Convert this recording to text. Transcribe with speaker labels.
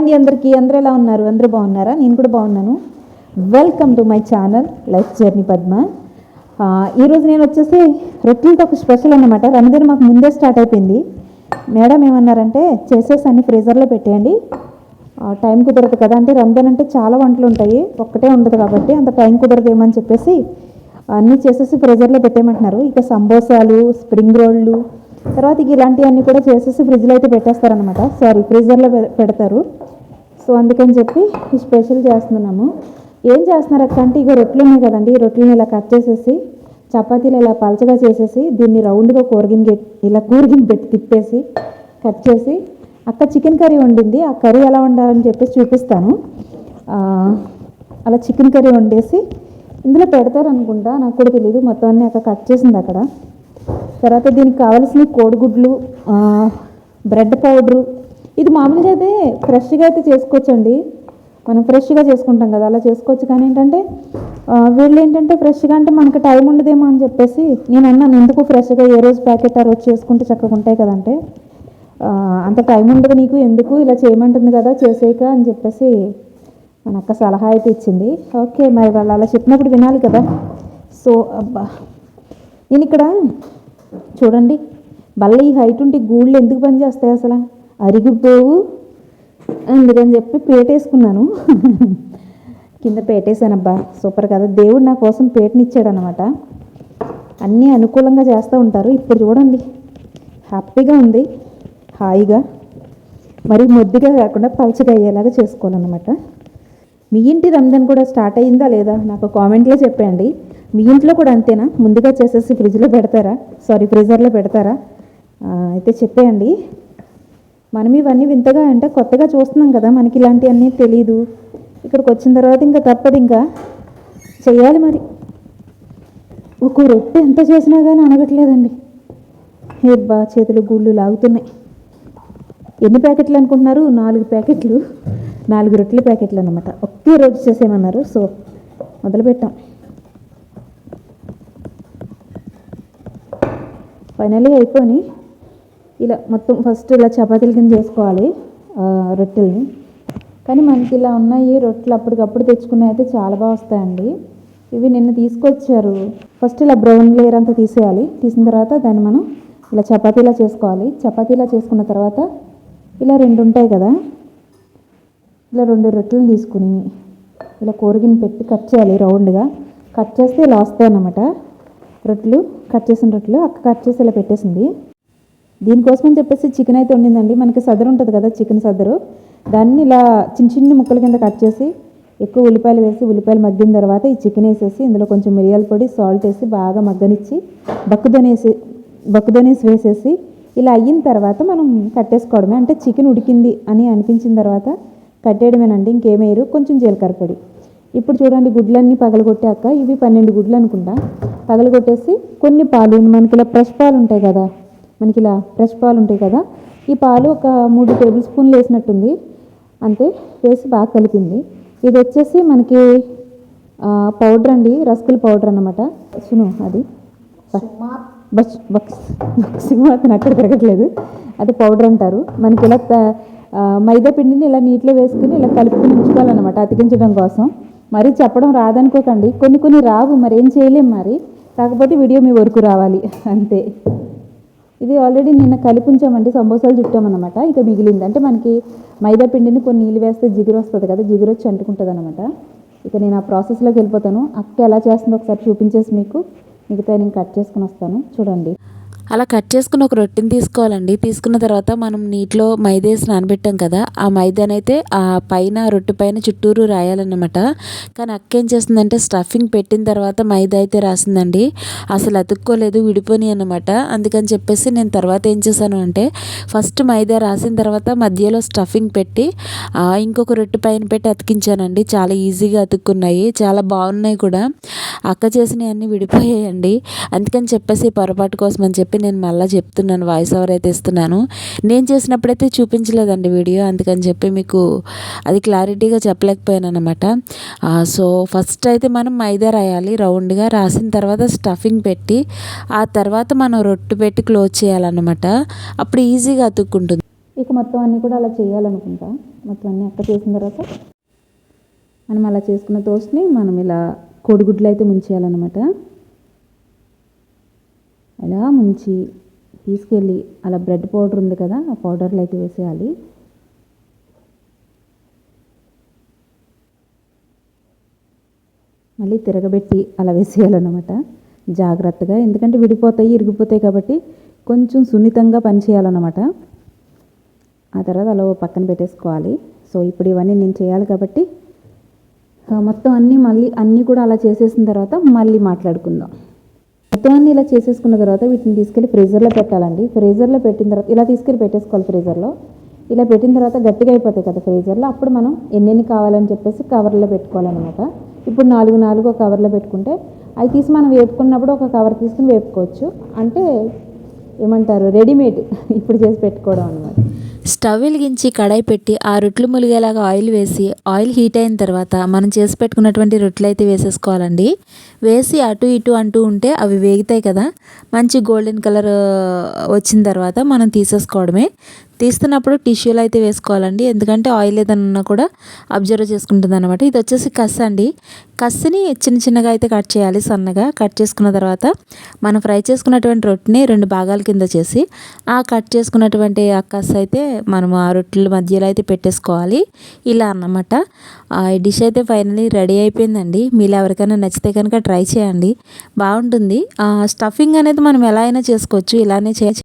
Speaker 1: అండి అందరికీ. అందరూ ఎలా ఉన్నారు? అందరూ బాగున్నారా? నేను కూడా బాగున్నాను. Welcome to my channel life journey Padma. ఈరోజు నేను వచ్చేసి రొట్టెలతో ఒక స్పెషల్ అన్నమాట. రంజాన్ మాకు ముందే స్టార్ట్ అయిపోయింది. మేడం ఏమన్నారంటే చేసేసి అన్ని ఫ్రీజర్లో పెట్టేయండి, టైం కుదరదు కదా. అంటే రంజాన్ అంటే చాలా వంటలు ఉంటాయి, ఒక్కటే ఉండదు కాబట్టి అంత టైం కుదరదు ఏమని చెప్పేసి అన్నీ చేసేసి ఫ్రీజర్లో పెట్టేయమంటున్నారు. ఇక సమోసాలు, స్ప్రింగ్ రోళ్ళు, తర్వాత ఇలాంటివన్నీ కూడా చేసేసి ఫ్రిడ్జ్లో అయితే పెట్టేస్తారనమాట. సారీ, ఫ్రీజర్లో పెడతారు. సో అందుకని చెప్పి ఈ స్పెషల్ చేస్తున్నాము. ఏం చేస్తున్నారు అక్క అంటే, ఇక రొట్టెలు ఉన్నాయి కదండి, ఈ రొట్టెలను ఇలా కట్ చేసేసి చపాతీలు ఇలా పలచగా చేసేసి దీన్ని రౌండ్గా కూరగిన పెట్టి తిప్పేసి కట్ చేసి, అక్క చికెన్ కర్రీ వండింది, ఆ కర్రీ ఎలా వండాలని చెప్పేసి చూపిస్తాను. అలా చికెన్ కర్రీ వండేసి ఇందులో పెడతారనుకుంటా, నాకు కూడా తెలియదు. మొత్తం అన్నీ అక్క కట్ చేసింది అక్కడ. తర్వాత దీనికి కావాల్సిన కోడిగుడ్లు, బ్రెడ్ పౌడరు. ఇది మామూలుగా అయితే ఫ్రెష్గా అయితే చేసుకోవచ్చండి, మనం ఫ్రెష్గా చేసుకుంటాం కదా, అలా చేసుకోవచ్చు. కానీ ఏంటంటే వీళ్ళు ఏంటంటే ఫ్రెష్గా అంటే మనకు టైం ఉండదేమో అని చెప్పేసి నేను అన్నాను, ఎందుకు ఫ్రెష్గా ఏ రోజు ప్యాకెట్ ఆ రోజు చేసుకుంటే చక్కగా ఉంటాయి కదంటే, అంత టైం ఉండదు నీకు, ఎందుకు ఇలా చేయమంటుంది కదా చేసేయక అని చెప్పేసి మన అక్క సలహా అయితే ఇచ్చింది. ఓకే, మరి వాళ్ళు అలా చెప్పినప్పుడు వినాలి కదా. సో అబ్బా, నేను ఇక్కడ చూడండి, బల్ల ఈ హైట్ ఉంటే గూళ్ళు ఎందుకు పని చేస్తాయి అసలు, అరిగిపోవు. అందుకని చెప్పి పేటేసుకున్నాను. కింద పేటేసానబ్బా, సూపర్ కదా. దేవుడు నా కోసం పేటనిచ్చాడు అనమాట. అన్నీ అనుకూలంగా చేస్తూ ఉంటారు. ఇప్పుడు చూడండి, హ్యాపీగా ఉంది, హాయిగా. మరి మొద్దుగా కాకుండా పలచగా అయ్యేలాగా చేసుకోవాలన్నమాట. మీ ఇంటి రంజాన్ కూడా స్టార్ట్ అయ్యిందా లేదా నాకు కామెంట్లో చెప్పండి. మీ ఇంట్లో కూడా అంతేనా? ముందుగా చేసేసి ఫ్రిడ్జ్లో పెడతారా, సారీ ఫ్రీజర్లో పెడతారా? అయితే చెప్పేయండి. మనం ఇవన్నీ వింతగా అంటే కొత్తగా చూస్తున్నాం కదా, మనకి ఇలాంటివన్నీ తెలీదు. ఇక్కడికి వచ్చిన తర్వాత ఇంకా తప్పదు, ఇంకా చెయ్యాలి. మరి ఒక రొట్టె ఎంత చేసినా కానీ అనగట్లేదండి. హేబ్బా, చేతులు గూళ్ళు లాగుతున్నాయి. ఎన్ని ప్యాకెట్లు అనుకుంటున్నారు? 4 ప్యాకెట్లు, 4 రొట్టెల ప్యాకెట్లు అనమాట. ఒకే రోజు చేసేయమన్నారు. సో మొదలుపెట్టాం. ఫైనల్లీ అయిపోయి ఇలా మొత్తం ఫస్ట్ ఇలా చపాతీల కింద చేసుకోవాలి రొట్టెల్ని. కానీ మనకి ఇలా ఉన్నాయి రొట్టెలు, అప్పటికప్పుడు తెచ్చుకున్నాయి అయితే చాలా బాగా వస్తాయండి. ఇవి నిన్న తీసుకొచ్చారు. ఫస్ట్ ఇలా బ్రౌన్ లేయర్ అంతా తీసేయాలి. తీసిన తర్వాత దాన్ని మనం ఇలా చపాతీలా చేసుకోవాలి. చపాతీలా చేసుకున్న తర్వాత ఇలా 2 ఉంటాయి కదా, ఇలా 2 రొట్టెలను తీసుకుని ఇలా కూరగిని పెట్టి కట్ చేయాలి. రౌండ్గా కట్ చేస్తే ఇలా వస్తాయి అన్నమాట రొట్టెలు. కట్ చేసిన రొట్టెలు అక్క కట్ చేసి ఇలా పెట్టేసింది. దీనికోసమని చెప్పేసి చికెన్ అయితే వండిందండి. మనకి సదరు ఉంటుంది కదా, చికెన్ సదరు, దాన్ని ఇలా చిన్న చిన్న ముక్కల కింద కట్ చేసి ఎక్కువ ఉల్లిపాయలు వేసి, ఉల్లిపాయలు మగ్గిన తర్వాత ఈ చికెన్ వేసేసి ఇందులో కొంచెం మిరియాల పొడి, సాల్ట్ వేసి బాగా మగ్గనిచ్చి బక్కుదనేసి వేసేసి ఇలా అయిన తర్వాత మనం కట్టేసుకోవడమే. అంటే చికెన్ ఉడికింది అని అనిపించిన తర్వాత కట్టేయడమేనండి, ఇంకేమేయరు. కొంచెం జీలకర్ర పొడి. ఇప్పుడు చూడండి, గుడ్లన్నీ పగలగొట్టాక, ఇవి 12 గుడ్లు అనుకుంటా, పగలగొట్టేసి కొన్ని పాలు, మనకి ఇలా ఫ్రెష్ పాలు ఉంటాయి కదా, ఈ పాలు ఒక 3 టేబుల్ స్పూన్లు వేసినట్టుంది, అంతే వేసి బాగా కలిపింది. ఇది వచ్చేసి మనకి పౌడర్ అండి, రస్కుల పౌడర్ అన్నమాట. సును అది మాత్రం అక్కడ తిరగట్లేదు, అది పౌడర్ అంటారు. మనకి ఇలా మైదా పిండిని ఇలా నీటిలో వేసుకుని ఇలా కలుపుకుని ఉంచుకోవాలన్నమాట అతికించడం కోసం. మరి చెప్పడం రాదనుకోకండి, కొన్ని రావు, మరి ఏం చేయలేం. మరి కాకపోతే వీడియో మీ వరకు రావాలి అంతే. ఇది ఆల్రెడీ నిన్న కలిపి ఉంచామండి, సమోసాలు చుట్టామన్నమాట. ఇక మిగిలింది అంటే మనకి మైదా పిండిని కొన్ని నీళ్ళు వేస్తే జిగురు వస్తుంది కదా, జిగురు వచ్చి అంటుకుంటుంది అనమాట. ఇక నేను ఆ ప్రాసెస్లోకి వెళ్ళిపోతాను. అక్క ఎలా చేస్తుందో ఒకసారి చూపించేసి మీకు మిగతా నేను కట్ చేసుకుని వస్తాను. చూడండి,
Speaker 2: అలా కట్ చేసుకుని ఒక రొట్టెని తీసుకోవాలండి. తీసుకున్న తర్వాత మనం నీటిలో మైదా వేసి నానబెట్టాం కదా, ఆ మైదానైతే ఆ పైన రొట్టె పైన చుట్టూరు రాయాలన్నమాట. కానీ అక్క ఏం చేస్తుందంటే స్టఫింగ్ పెట్టిన తర్వాత మైదా అయితే రాసిందండి, అసలు అతుక్కోలేదు, విడిపోని అన్నమాట. అందుకని చెప్పేసి నేను తర్వాత ఏం చేశాను అంటే, ఫస్ట్ మైదా రాసిన తర్వాత మధ్యలో స్టఫింగ్ పెట్టి ఇంకొక రొట్టె పైన పెట్టి అతికించానండి. చాలా ఈజీగా అతుక్కున్నాయి, చాలా బాగున్నాయి కూడా. అక్క చేసినవి అన్నీ విడిపోయాయండి. అందుకని చెప్పేసి పొరపాటు కోసం అని చెప్పి నేను మళ్ళీ చెప్తున్నాను, వాయిస్ ఓవర్ అయితే ఇస్తున్నాను. నేను చేసినప్పుడైతే చూపించలేదండి వీడియో, అందుకని చెప్పి మీకు అది క్లారిటీగా చెప్పలేకపోయాను అనమాట. సో ఫస్ట్ అయితే మనం మైదా రాయాలి రౌండ్గా, రాసిన తర్వాత స్టఫింగ్ పెట్టి ఆ తర్వాత మనం రొట్టె పెట్టి క్లోజ్ చేయాలన్నమాట. అప్పుడు ఈజీగా అతుక్కుంటుంది.
Speaker 1: ఇక మొత్తం అన్నీ కూడా అలా చేయాలనుకుంటా. మొత్తం అన్నీ అక్క చేసిన తర్వాత మనం అలా చేసుకున్న టోస్ట్ని మనం ఇలా కోడిగుడ్లు అయితే ముంచేయాలన్నమాట. అలా ముంచి తీసుకెళ్ళి అలా బ్రెడ్ పౌడర్ ఉంది కదా, ఆ పౌడర్లో అయితే వేసేయాలి. మళ్ళీ తిరగబెట్టి అలా వేసేయాలన్నమాట జాగ్రత్తగా, ఎందుకంటే విడిపోతాయి, ఇరిగిపోతాయి కాబట్టి కొంచెం సున్నితంగా పని చేయాలన్నమాట. ఆ తర్వాత అలా పక్కన పెట్టేసుకోవాలి. సో ఇప్పుడు ఇవన్నీ నేను చేయాలి కాబట్టి మొత్తం అన్నీ కూడా అలా చేసేసిన తర్వాత మళ్ళీ మాట్లాడుకుందాం. మొత్తం అన్నీ ఇలా చేసేసుకున్న తర్వాత వీటిని తీసుకెళ్ళి ఫ్రీజర్లో పెట్టాలండి. ఫ్రీజర్లో పెట్టిన తర్వాత ఇలా తీసుకెళ్ళి పెట్టేసుకోవాలి ఫ్రీజర్లో. ఇలా పెట్టిన తర్వాత గట్టిగా అయిపోతాయి కదా ఫ్రీజర్లో, అప్పుడు మనం ఎన్నెన్ని కావాలని చెప్పేసి కవర్లో పెట్టుకోవాలన్నమాట. ఇప్పుడు 4 ఒక కవర్లో పెట్టుకుంటే అవి తీసి మనం వేపుకున్నప్పుడు ఒక కవర్ తీసుకుని వేపుకోవచ్చు. అంటే ఏమంటారు, రెడీమేడ్ ఇప్పుడు చేసి పెట్టుకోవడం అనమాట.
Speaker 2: స్టవ్ వెలిగించి కడాయి పెట్టి ఆ రొట్టెలు ములిగేలాగా ఆయిల్ వేసి ఆయిల్ హీట్ అయిన తర్వాత మనం చేసి పెట్టుకున్నటువంటి రొట్టెలు అయితే వేసేసుకోవాలండి. వేసి అటు ఇటు అంటూ ఉంటే అవి వేగుతాయి కదా, మంచి గోల్డెన్ కలర్ వచ్చిన తర్వాత మనం తీసేసుకోవడమే. తీస్తున్నప్పుడు టిష్యూలు అయితే వేసుకోవాలండి, ఎందుకంటే ఆయిల్ ఏదైనా ఉన్నా కూడా అబ్జర్వ్ చేసుకుంటుంది అనమాట. ఇది వచ్చేసి కస్సు అండి. కస్సుని చిన్నగా అయితే కట్ చేయాలి, సన్నగా కట్ చేసుకున్న తర్వాత మనం ఫ్రై చేసుకున్నటువంటి రొట్టెని 2 భాగాల కింద చేసి ఆ కట్ చేసుకున్నటువంటి ఆ కస్సు అయితే మనం ఆ రొట్టెల మధ్యలో అయితే పెట్టేసుకోవాలి. ఇలా అన్నమాట. ఈ డిష్ అయితే ఫైనల్లీ రెడీ అయిపోయిందండి. మీలో ఎవరికైనా నచ్చితే కనుక ట్రై చేయండి, బాగుంటుంది. స్టఫింగ్ అనేది మనం ఎలా అయినా చేసుకోవచ్చు, ఇలానే